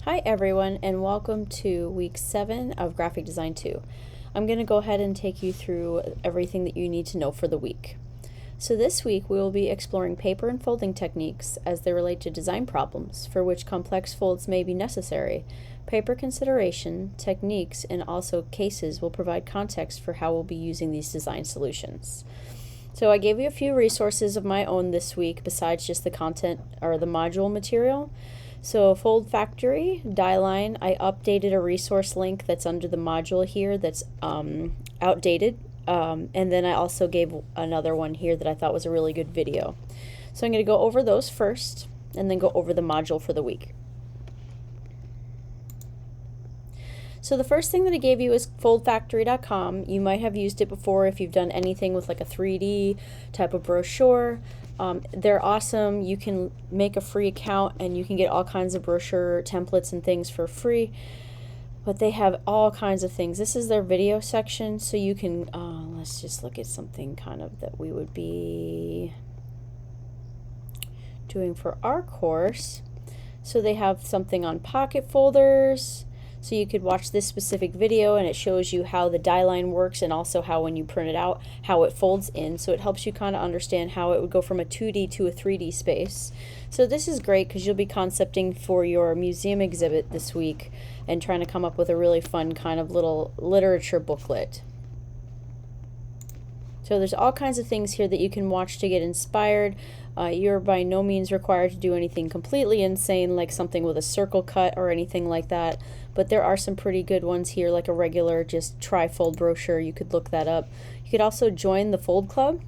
Hi everyone, and welcome to week 7 of Graphic Design 2. I'm going to go ahead and take you through everything that you need to know for the week. So this week we will be exploring paper and folding techniques as they relate to design problems for which complex folds may be necessary. Paper consideration, techniques, and also cases will provide context for how we'll be using these design solutions. So I gave you a few resources of my own this week besides just the content or the module material. So Fold Factory, die line, I updated a resource link that's under the module here that's outdated. And then I also gave another one here that I thought was a really good video. So I'm going to go over those first and then go over the module for the week. So the first thing that I gave you is foldfactory.com. You might have used it before if you've done anything with like a 3D type of brochure. They're awesome. You can make a free account and you can get all kinds of brochure templates and things for free. But they have all kinds of things. This is their video section, so you can, let's just look at something kind of that we would be doing for our course. So they have something on pocket folders. So you could watch this specific video and it shows you how the die line works and also how when you print it out, how it folds in. So it helps you kind of understand how it would go from a 2D to a 3D space. So this is great because you'll be concepting for your museum exhibit this week and trying to come up with a really fun kind of little literature booklet. So there's all kinds of things here that you can watch to get inspired. You're by no means required to do anything completely insane like something with a circle cut or anything like that, but there are some pretty good ones here, like a regular just tri-fold brochure. You could look that up. You could also join the Fold Club,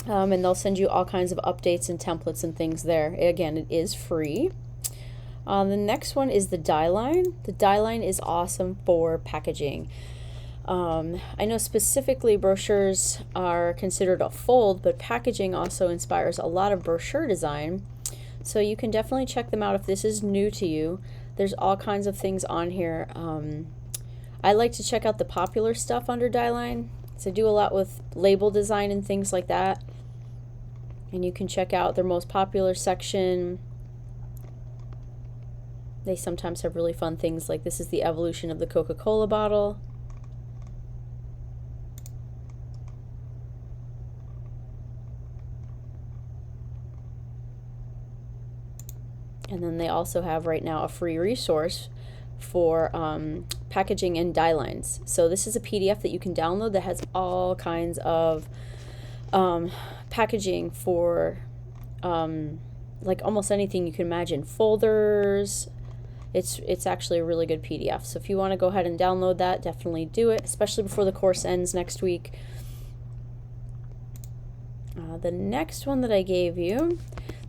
and they'll send you all kinds of updates and templates and things there. Again, it is free. The next one is the die line. The die line is awesome for packaging. I know specifically brochures are considered a fold, but packaging also inspires a lot of brochure design. So you can definitely check them out if this is new to you. There's all kinds of things on here. I like to check out the popular stuff under die line. So I do a lot with label design and things like that. And you can check out their most popular section. They sometimes have really fun things like this is the evolution of the Coca-Cola bottle. And then they also have right now a free resource for packaging and die lines. So this is a PDF that you can download that has all kinds of packaging for like almost anything you can imagine. Folders. It's actually a really good PDF. So if you want to go ahead and download that, definitely do it, especially before the course ends next week. The next one that I gave you,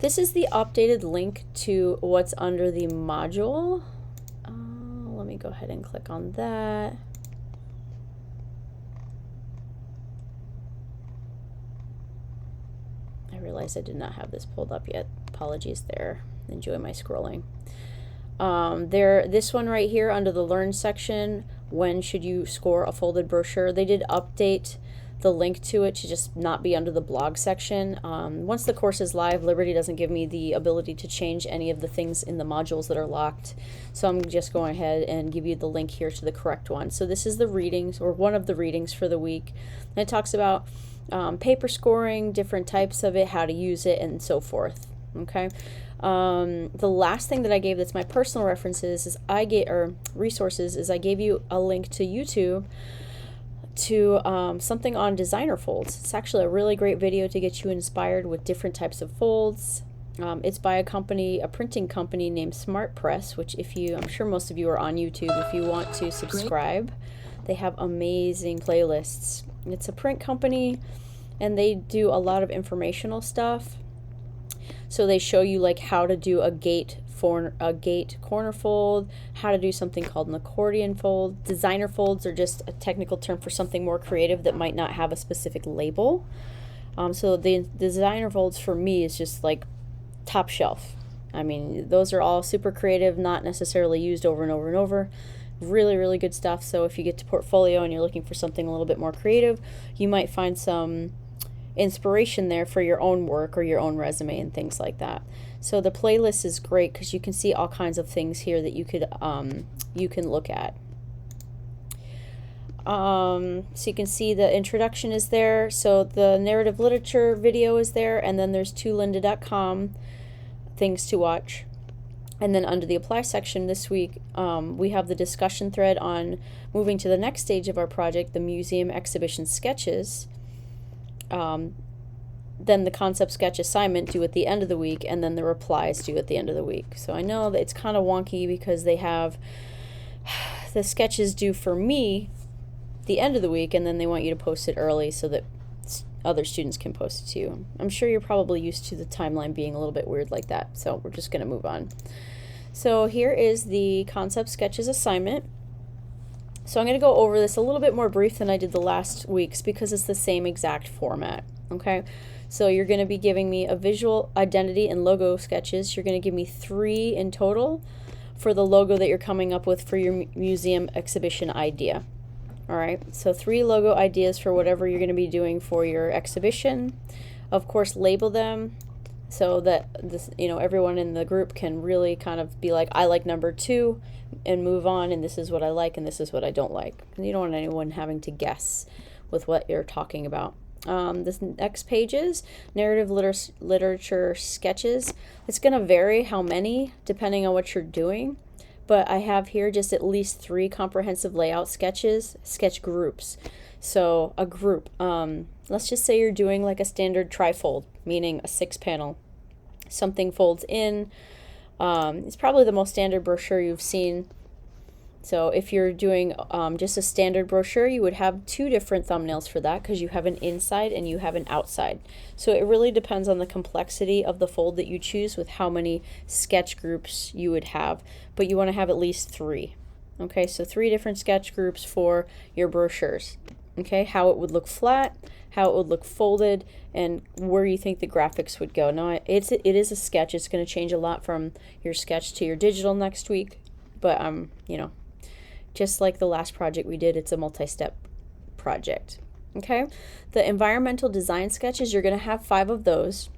this is the updated link to what's under the module. Let me go ahead and click on that. I realized I did not have this pulled up yet. Apologies there. Enjoy my scrolling. This one right here under the Learn section, when should you score a folded brochure? They did update the link to it to just not be under the blog section. Once the course is live, Liberty doesn't give me the ability to change any of the things in the modules that are locked. So I'm just going ahead and give you the link here to the correct one. So this is the readings, or one of the readings for the week. And it talks about paper scoring, different types of it, how to use it, and so forth. Okay. The last thing that I gave that's my personal references is resources is I gave you a link to YouTube to something on designer folds. It's actually a really great video to get you inspired with different types of folds. It's by a printing company named Smart Press, which I'm sure most of you are on YouTube. If you want to subscribe, they have amazing playlists. It's a print company and they do a lot of informational stuff. So they show you like how to do a gate corner fold, how to do something called an accordion fold. Designer folds are just a technical term for something more creative that might not have a specific label. So the designer folds for me is just like top shelf. I mean, those are all super creative, not necessarily used over and over and over. Really, really good stuff. So if you get to portfolio and you're looking for something a little bit more creative, you might find some inspiration there for your own work or your own resume and things like that. So the playlist is great because you can see all kinds of things here that you can look at. So you can see the introduction is there. So the narrative literature video is there, and then there's tolynda.com things to watch. And then under the apply section this week, we have the discussion thread on moving to the next stage of our project, the museum exhibition sketches. Then the concept sketch assignment due at the end of the week, and then the replies due at the end of the week. So I know that it's kind of wonky because they have the sketches due for me the end of the week, and then they want you to post it early so that other students can post it too. I'm sure you're probably used to the timeline being a little bit weird like that, so we're just going to move on. So here is the concept sketches assignment. So I'm going to go over this a little bit more brief than I did the last weeks because it's the same exact format. Okay, so you're going to be giving me a visual identity and logo sketches. You're going to give me 3 in total for the logo that you're coming up with for your museum exhibition idea. All right, so 3 logo ideas for whatever you're going to be doing for your exhibition. Of course, label them so that this, everyone in the group can really kind of be like, I like number 2, and move on, and this is what I like and this is what I don't like. And you don't want anyone having to guess with what you're talking about. This next page is narrative literature sketches. It's going to vary how many depending on what you're doing. But I have here just at least 3 comprehensive layout sketches, sketch groups. So a group, let's just say you're doing like a standard trifold, meaning a 6-panel. Something folds in. It's probably the most standard brochure you've seen. So if you're doing just a standard brochure, you would have 2 different thumbnails for that because you have an inside and you have an outside. So it really depends on the complexity of the fold that you choose with how many sketch groups you would have, but you want to have at least 3. Okay, so 3 different sketch groups for your brochures. Okay, how it would look flat, how it would look folded, and where you think the graphics would go. Now it is a sketch. It's going to change a lot from your sketch to your digital next week, but just like the last project we did, it's a multi-step project. Okay, the environmental design sketches, you're going to have 5 of those.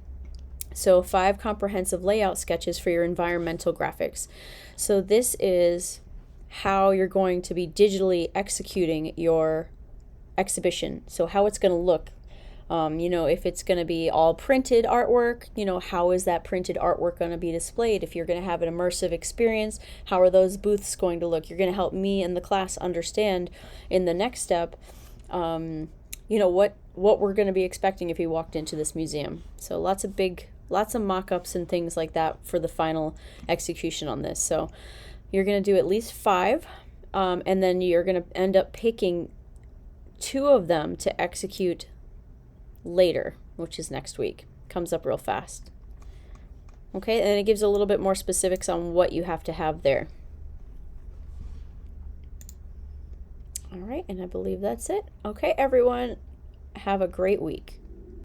So 5 comprehensive layout sketches for your environmental graphics. So this is how you're going to be digitally executing your exhibition. So how it's going to look. If it's going to be all printed artwork, how is that printed artwork going to be displayed? If you're going to have an immersive experience, how are those booths going to look? You're going to help me and the class understand in the next step, what we're going to be expecting if we walked into this museum. So lots of mock-ups and things like that for the final execution on this. So you're going to do at least 5, and then you're going to end up picking 2 of them to execute later, which is next week. Comes up real fast. Okay, and it gives a little bit more specifics on what you have to have there. All right, and I believe that's it. Okay, everyone, have a great week.